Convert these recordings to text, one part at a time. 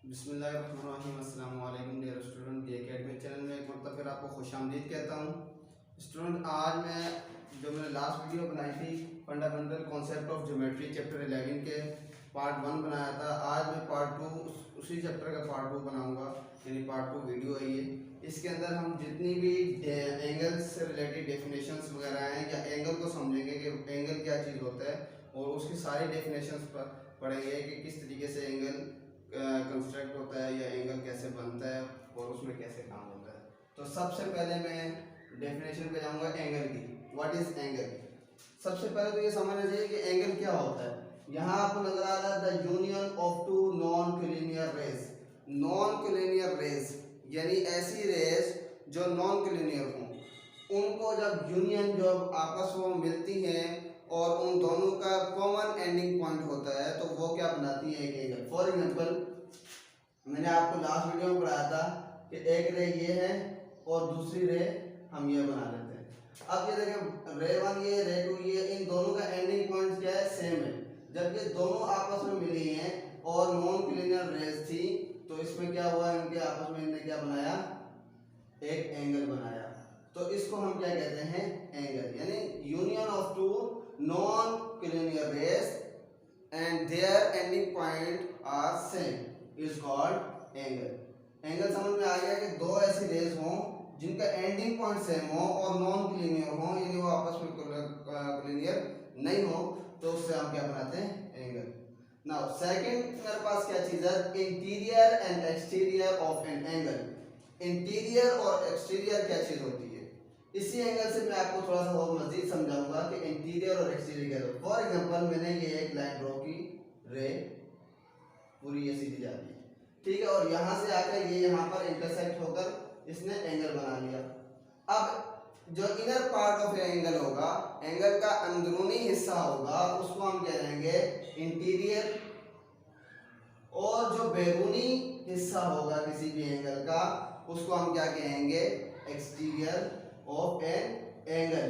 बिस्मिल्लाहिर्रहमानिर्रहीम। अस्सलाम वालेकुम dear student. D academy channel में एक मरतबा फिर आपको खुशामदीद कहता हूँ। स्टूडेंट, आज मैंने लास्ट वीडियो बनाई थी fundamental concept of geometry chapter 11 के पार्ट 1 बनाया था। आज मैं पार्ट 2 उसी चैप्टर का पार्ट 2 बनाऊंगा, यानी पार्ट 2 वीडियो है ये। इसके अंदर हम जितनी भी एंगल से रिलेटेड डेफिनेशंस वगैरह हैं या एंगल को समझेंगे कि एंगल क्या चीज़ होता है, और उसकी सारी डेफिनेशंस पढ़ेंगे कि किस तरीके से एंगल कंस्ट्रक्ट होता है या एंगल कैसे बनता है और उसमें कैसे काम होता है। तो सबसे पहले मैं डेफिनेशन पे जाऊंगा एंगल की। What is angle? सबसे पहले तो ये समझना चाहिए कि एंगल क्या होता है। यहाँ आपको नजर आ रहा है the union of two non collinear rays. Non collinear rays यानी ऐसी रेज जो नॉन कोलिनियर हों, उनको जब यूनियन जब आपस में मिलती हैं और उन दोनों का कॉमन एंडिंग पॉइंट होता है तो वो क्या बनाती है, एक एंगल। फॉर एग्जांपल, मैंने आपको लास्ट वीडियो में पढ़ाया था कि एक रे ये है और दूसरी रे हम ये बना लेते हैं। अब ये देखें, रे 1 ये, रे 2 ये, इन दोनों का एंडिंग पॉइंट क्या है, सेम है। जब ये दोनों आपस में मिली हैं और नॉन कोलिनियर रेज थी तो इसमें क्या हुआ, इनके आपस में इन्होंने क्या बनाया, एक एंगल बनाया। तो इसको हम क्या कहते हैं, एंगल। यानी union of two non collinear rays and their ending point are same is called angle. Angle समझ में आ गया कि दो ऐसी रेज हों जिनका एंडिंग पॉइंट सेम हो और नॉन कोलिनियर हो, यानी वो आपस में कोलिनियर नहीं हो, तो उससे हम क्या बनाते हैं, एंगल। नाउ सेकंड मेरे पास क्या चीज है, interior and exterior of an angle. Interior और एक्सटीरियर क्या चीज होती है, इसी एंगल से मैं आपको थोड़ा सा और मजीद समझाऊंगा कि इंटीरियर और एक्सटीरियर क्या है। फॉर एग्जांपल, मैंने ये एक लाइन ड्रॉ की, रे पूरी ये सीधी जाती है, ठीक है, और यहाँ से आकर ये यहाँ पर इंटरसेक्ट होकर इसने एंगल बना लिया। अब जो इनर पार्ट ऑफ एंगल होगा, एंगल का अंदरूनी हिस्सा होगा, उसको हम कह देंगे इंटीरियर, और जो बैरूनी हिस्सा होगा किसी भी एंगल का, उसको हम क्या कहेंगे, एक्सटीरियर ऑफ एन एंगल।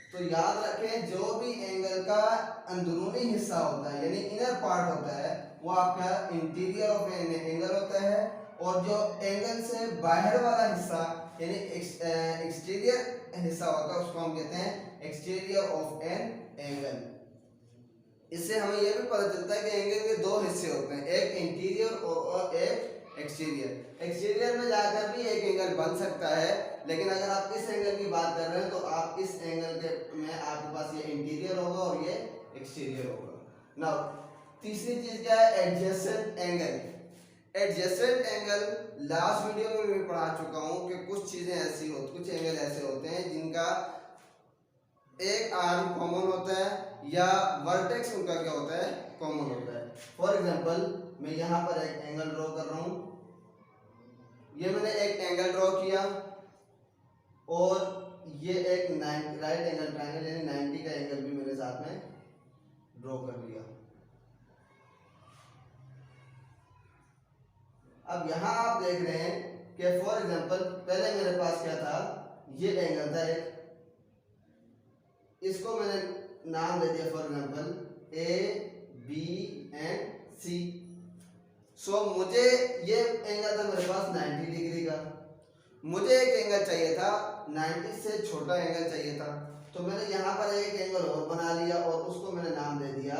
तो याद रखें, जो भी एंगल का अंदरूनी हिस्सा होता है यानी इनर पार्ट होता है, वो आपका इंटीरियर ऑफ एन एंगल होता है, और जो एंगल से बाहर वाला हिस्सा यानी एक्सटीरियर हिस्सा होता है, उसको हम कहते हैं एक्सटीरियर ऑफ एन एंगल। इससे हमें यह भी पता चलता है कि एंगल के दो हिस्से होते हैं, एक इंटीरियर और एक एक्सटीरियर। एक्सटीरियर में जाकर भी एक एंगल बन सकता है, लेकिन अगर आप इस एंगल की बात कर रहे हैं तो आप इस एंगल के में आपके पास ये इंटीरियर होगा और ये एक्सटीरियर होगा। नाउ तीसरी चीज क्या है, adjacent angle. Adjacent angle last video में मैं पढ़ा चुका हूं कि कुछ चीजें ऐसी होती, कुछ एंगल ऐसे होते हैं जिनका एक आर्म कॉमन होता है या वर्टेक्स उनका क्या होता है, कॉमन होता है। फॉर एग्जांपल, मैं यहाँ पर एक एंगल ड्रॉ कर रहा हूँ, ये मैंने एक एंगल ड्रॉ किया और ये एक राइट एंगल ट्रायंगल यानी 90 का एंगल भी मैंने साथ में ड्रॉ कर लिया। अब यहाँ आप देख रहे हैं कि फॉर एग्जांपल, पहले मेरे पास क्या था, ये एंगल था एक, इसको मैंने नाम दे दिया for example A B and C. So मुझे ये एंगल था मेरे पास 90 डिग्री का, मुझे एक एंगल चाहिए था 90 से छोटा एंगल चाहिए था, तो मैंने यहाँ पर एक एंगल और बना लिया और उसको मैंने नाम दे दिया।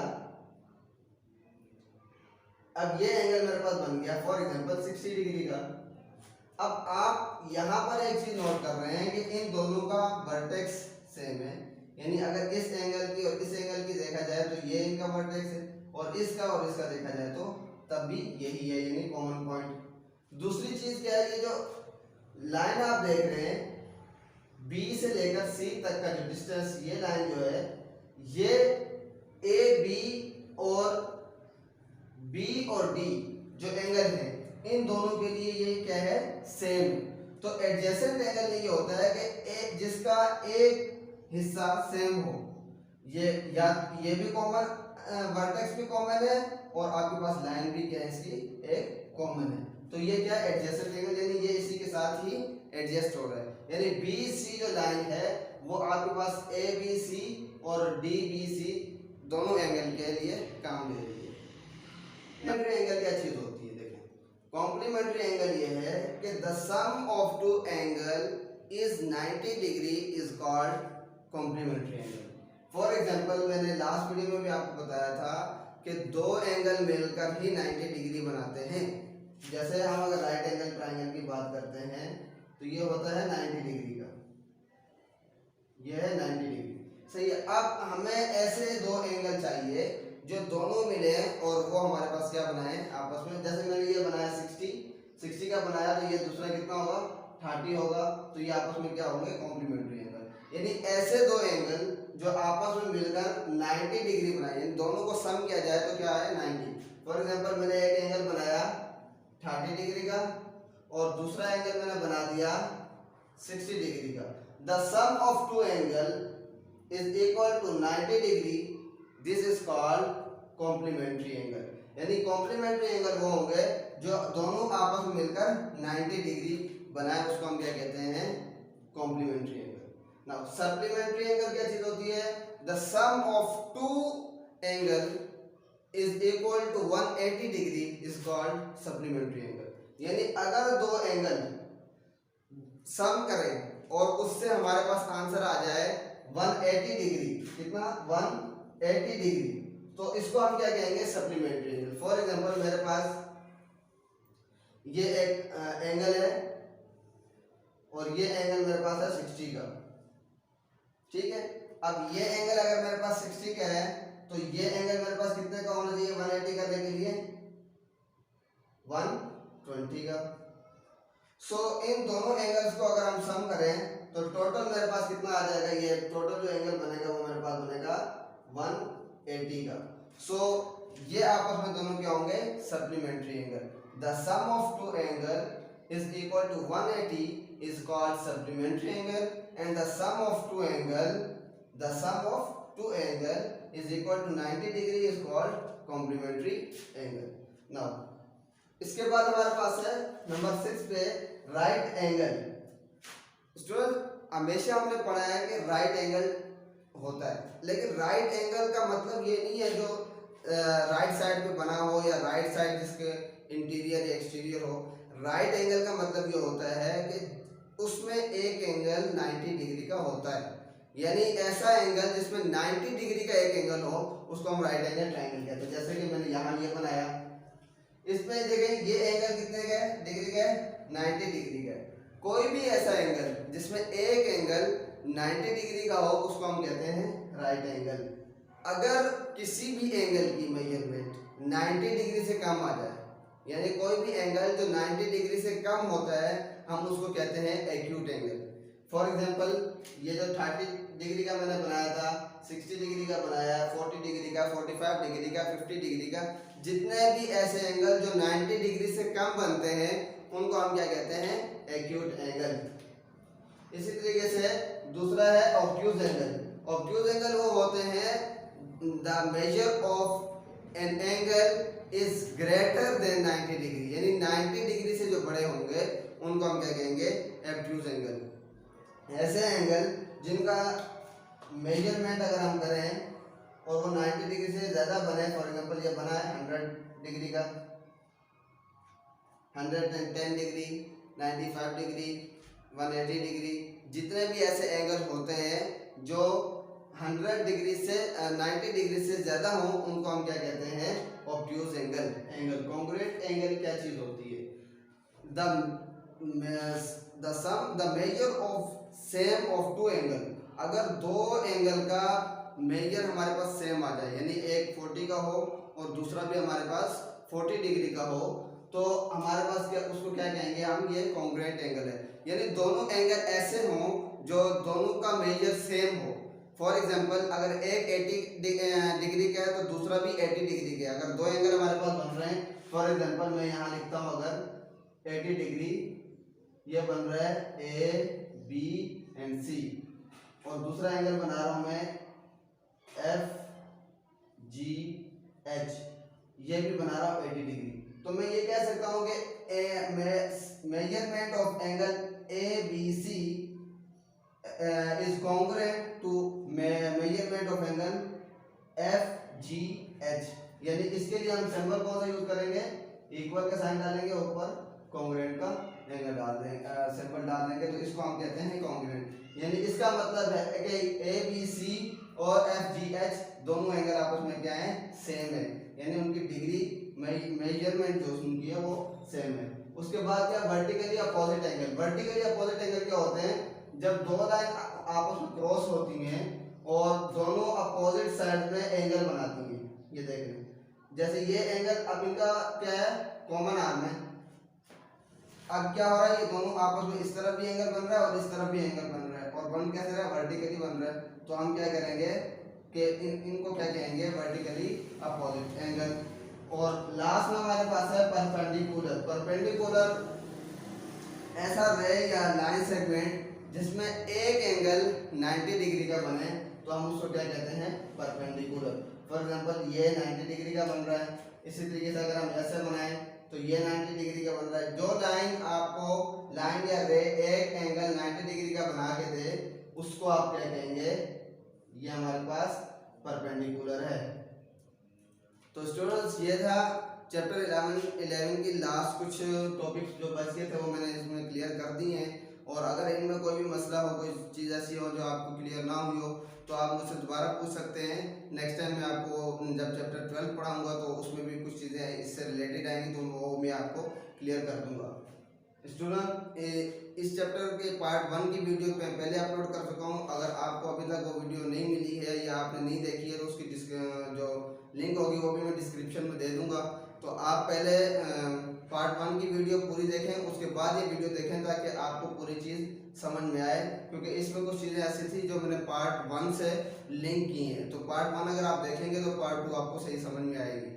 अब ये एंगल मेरे पास बन गया फॉर एग्जांपल 60 डिग्री का। अब आप यहाँ पर एक चीज नोट कर रहे हैं कि इन दोनों का वर्टेक्स सेम है, यानी अगर इस एंगल की और इस एंगल की देखा जाए तो ये इनका वर्टेक्स है, और इसका देखा जाए तो तब भी यही है, यानी कॉमन पॉइंट। दूसरी चीज क्या है, ये जो लाइन आप देख रहे हैं B से लेकर C तक का जो डिस्टेंस, ये लाइन जो है, ये AB और B और D जो एंगल है, इन दोनों के लिए ये क्या है, सेम। तो एडजेसेंट एंगल ये होता है कि जिसका एक हिस्सा सेम हो, ये या ये भी कॉमन, वर्टेक्स भी कॉमन है और आपके पास लाइन भी क्या है, इसकी एक कॉमन है। तो ये क्या है, एडजेसेंट एंगल, यानी ये इसी के साथ ही एडजस्ट हो रहा है, यानी बी सी जो लाइन है वो आपके पास ए बी सी और डी बी सी दोनों एंगल के लिए काम दे रही है। एंगल क्या चीज होती है, देखें, कॉम्प्लीमेंट्री एंगल ये है कि the sum of two angle is 90 degree is called complementary angle. For example मैंने लास्ट वीडियो में भी आपको बताया था कि दो एंगल मिलकर ही 90 डिग्री बनाते हैं। जैसे हम अगर राइट एंगल ट्रायंगल की बात करते हैं तो ये होता है 90 डिग्री का, ये है 90 डिग्री, सही है। अब हमें ऐसे दो एंगल चाहिए जो दोनों मिले और वो हमारे पास क्या बनाए आपस में। जैसे मैंने ये बनाया 60 का बनाया, तो ये दूसरा कितना होगा 30 होगा, तो ये आपस में क्या होंगे कॉम्प्लीमेंट्री एंगल। यानी ऐसे दो एंगल जो आपस में मिलकर 90 डिग्री बनाए, दोनों को सम किया जाए तो क्या है 90। फॉर एग्जांपल मैंने एक एंगल बनाया 30 डिग्री का और दूसरा एंगल मैंने बना दिया 60 डिग्री का। The sum of two angle is equal to 90 degree, this is called complementary angle. यानी कॉम्प्लीमेंट्री एंगल वो होंगे जो दोनों आपस में मिलकर 90 डिग्री बनाए, उसको हम क्या कहते हैं complementary angle. Now supplementary angle क्या चीज होती है? The sum of two angle is equal to 180 degree is called supplementary angle. यानी अगर दो एंगल सम करें और उससे हमारे पास आंसर आ जाए 180 डिग्री, कितना 180 डिग्री, तो इसको हम क्या कहेंगे सप्लीमेंट्री एंगल। फॉर एग्जांपल मेरे पास ये एक एंगल है और ये एंगल मेरे पास है 60 का, ठीक है। अब ये एंगल अगर मेरे पास 60 का है तो ये एंगल मेरे पास कितने का होना चाहिए 180 करने के लिए 120 का। सो इन दोनों एंगल्स को अगर हम सम करें तो टोटल मेरे पास कितना आ जाएगा, ये टोटल जो एंगल बनेगा वो मेरे पास बनेगा 180 का। सो ये आपस में दोनों क्या होंगे supplementary angle. The sum of two angle is equal to 180 is called supplementary angle and the sum of two angle is equal to 90 degree is called complementary angle. Now इसके बाद हमारे पास है नंबर 6 पे राइट एंगल। स्टूडेंट हमेशा हमने पढ़ा है कि राइट एंगल होता है, लेकिन राइट एंगल का मतलब ये नहीं है जो राइट साइड पे बना हो या राइट साइड जिसके इंटीरियर या एक्सटीरियर हो। राइट एंगल का मतलब ये होता है कि उसमें एक एंगल 90 डिग्री का होता है, यानी ऐसा एंगल जिसमें 90 डिग्री का एक एंगल हो उसको हम राइट एंगल ट्रायंगल कहते हैं। जैसे कि मैंने यहाँ ये बनाया, इसमें देखें ये एंगल कितने का है डिग्री का है 90 डिग्री का है। कोई भी ऐसा एंगल जिसमें एक एंगल 90 डिग्री का हो उसको हम कहते हैं राइट एंगल। अगर किसी भी एंगल की मेजरमेंट 90 डिग्री से कम आ जाए, यानी कोई भी एंगल जो 90 डिग्री से कम होता है हम उसको कहते हैं एक्यूट एंगल। फॉर एग्जांपल ये जो 30 डिग्री का मैंने बनाया था, 60 डिग्री का बनाया, 40 डिग्री का, 45 डिग्री का, 50 डिग्री का, जितने भी ऐसे एंगल जो 90 डिग्री से कम बनते हैं उनको हम क्या कहते हैं एक्यूट एंगल। इसी तरीके से दूसरा है ऑब्ट्यूज एंगल। ऑब्ट्यूज एंगल वो होते हैं the measure of an angle is greater than 90 degree, यानी 90 डिग्री से जो बड़े होंगे उनको हम क्या कहेंगे ऑब्ट्यूज एंगल। ऐसे एंगल जिनका मेजरमेंट अगर हम करें और वो 90 डिग्री से ज़्यादा बने, फॉर एग्जांपल ये बना है 100 डिग्री का, 110 डिग्री, 95 डिग्री, 180 डिग्री, जितने भी ऐसे एंगल होते हैं जो 100 डिग्री से 90 डिग्री से ज़्यादा हो उनको हम क्या कहते हैं ऑब्ट्यूज एंगल। कॉन्ग्रुएंट एंगल क्या चीज़ होती है? The measure of sum of two angle. अगर दो एंगल का मेजर हमारे पास सेम आ जाए, यानी एक 40 का हो और दूसरा भी हमारे पास 40 डिग्री का हो, तो हमारे पास क्या उसको क्या कहेंगे हम, ये कॉन्ग्रुएंट एंगल है। यानी दोनों एंगल ऐसे हों जो दोनों का मेजर सेम हो। फॉर एग्जांपल अगर एक 80 डिग्री का है तो दूसरा भी 80 डिग्री का है। अगर दो एंगल हमारे पास बन रहे हैं, फॉर एग्जांपल मैं यहाँ लिखता हूँ अगर 80 डिग्री, ये बन रहा है ए बी एंड सी, और दूसरा एंगल बना रहा हूँ मैं एफ जी एच, ये भी बना रहा हूँ 80 डिग्री। तो मैं ये कह सकता हूँ कि measurement of angle A B C is congruent to measurement of angle F G H. यानी इसके लिए हम सिंबल कौन सा यूज करेंगे, इक्वल का साइन डालेंगे, ऊपर कॉन्ग्रुएंट का एंगल डाल देंगे, सिंबल डाल देंगे, तो इसको हम कहते हैं कॉन्ग्रुएंट। यानी इसका मतलब है कि ए बी सी और एफ जी एच दोनों एंगल आपस में क्या है, सेम है, यानी उनकी डिग्री मेजरमेंट जो उनकी है वो सेम है। उसके बाद क्या, vertically opposite angle. Vertically opposite angle क्या होते हैं, जब दो लाइन आपस में क्रॉस होती हैं और दोनों अपोजिट साइड में एंगल बनाती हैं। ये देख लें, जैसे ये एंगल, अब इनका क्या है, कॉमन आर्म है। अब क्या हो रहा है, ये दोनों आपस में इस तरफ भी एंगल बन रहा है और इस तरफ भी एंगल बन रहा है, और बन कैसे रहा है, वर्टिकली बन रहा है। तो हम क्या करेंगे कि इनको क्या कहेंगे, वर्टिकली अपोजिट एंगल। और लास्ट में हमारे पास है परपेंडिकुलर। परपेंडिकुलर ऐसा रे या लाइन सेगमेंट जिसमें एक एंगल 90 डिग्री का बने, तो हम उसको क्या कहते हैं, परपेंडिकुलर। फॉर एग्जांपल ये 90 डिग्री का बन रहा है, इसी तरीके से अगर हम ऐसे बनाएं तो ये 90 डिग्री का बन रहा है। जो लाइन आपको, लाइन या रे एक एंगल 90 डिग्री का बना के दे, उसको आप क्या कहेंगे, ये हमारे पास परपेंडिकुलर है। तो स्टूडेंट्स, ये था चैप्टर 11 की लास्ट कुछ टॉपिक्स जो बच गए थे वो मैंने इसमें क्लियर कर दिए हैं। और अगर इनमें कोई भी मसला हो, कोई चीज़ ऐसी हो जो आपको क्लियर ना हुई हो, तो आप मुझसे दोबारा पूछ सकते हैं। नेक्स्ट टाइम मैं आपको जब चैप्टर 12 पढ़ाऊंगा तो उसमें भी कुछ चीज़ें इससे रिलेटेड आएंगी, तो वो मैं आपको क्लियर कर दूंगा। स्टूडेंट, इस चैप्टर के पार्ट 1 की वीडियो पहले अपलोड कर चुका हूँ। अगर आपको अभी तक वो वीडियो नहीं मिली है या आपने नहीं देखी है, तो उसकी जो लिंक होगी वो भी मैं डिस्क्रिप्शन में दे दूंगा। तो आप पहले पार्ट 1 की वीडियो पूरी देखें, उसके बाद ये वीडियो देखें, ताकि आपको पूरी चीज़ समझ में आए, क्योंकि इसमें कुछ चीज़ें ऐसी थी जो मैंने पार्ट 1 से लिंक की हैं। तो पार्ट 1 अगर आप देखेंगे तो पार्ट 2 आपको सही समझ में आएगी।